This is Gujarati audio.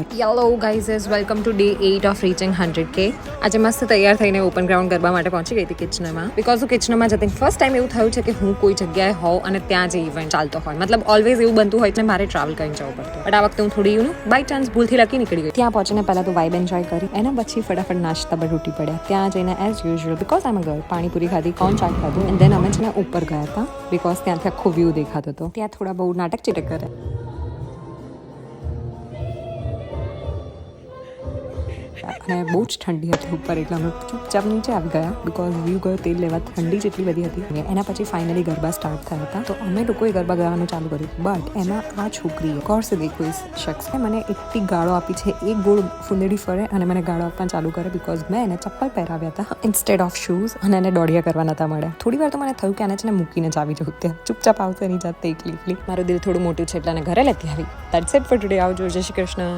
Hello guys welcome to day 8 of reaching 100K. આજે મસ્ત તૈયાર થઈને ઓપન ગ્રાઉન્ડ ગરબા માટે પહોંચી ગઈ હતી કિચનમાં. બીકોઝ હું કિચનમાં જતી ફર્સ્ટ ટાઈમ એવું થયું છે કે હું કોઈ જગ્યાએ હોઉં અને ત્યાં જે ઇવેન્ટ ચાલતો હોય, મતલબ ઓલવેઝ એવું બનતું હોય છે મારે ટ્રાવેલ કરીને જવું પડતું. બટ આ વખતે હું થોડી બાય ચાન્સ ભૂલથી લકી નીકળી ગઈ. ત્યાં પહોંચીને પહેલા તો વાઇબ એન્જોય કરી, એના પછી ફટાફટ નાસ્તા પર તૂટી પડ્યા. ત્યાં જઈને એઝ યુઝ્યુઅલ બીકોઝ આમ ગર્લ પાણીપુરી ખાધી, કોર્ન ચાટ ખાધું એન્ડ દેન અમે છે ને ઉપર ગયા હતા બીકોઝ ત્યાંથી આખો વ્યૂ દેખાતો હતો. ત્યાં થોડા બહુ નાટક ચીટક કરે. અને બહુ જ ઠંડી હતી ઉપર, એટલે અમે ચૂપચાપ નીચે આવી ગયા બીકોઝ વ્યૂ ગયો તેલ લેવા ઠંડી જેટલી બધી હતી. એના પછી ફાઇનલી ગરબા સ્ટાર્ટ થયા હતા, તો અમે લોકોએ ગરબા ગાવાનું ચાલુ કર્યું. બટ એમાં આ છોકરીએ કોર્સ કોઈ શખ્સે મને એટલી ગાળો આપી છે, એક ગોળ ફૂંદડી ફરે અને મને ગાળો આપવાનું ચાલુ કરે બીકોઝ મેં એને ચપ્પલ પહેરાવ્યા હતા ઇન્સ્ટેડ ઓફ શૂઝ અને એને દોડિયા કરવા નતા મળ્યા. થોડી વાર તો મને થયું કે આને છે ને મૂકીને જ આવી જવું, ત્યાં ચૂપચાપ આવશે એની જાતે એકલી. મારું દિલ થોડું મોટું છે એટલે ઘરે લેતી આવી. That's it four today. આવજો. જય શ્રી કૃષ્ણ.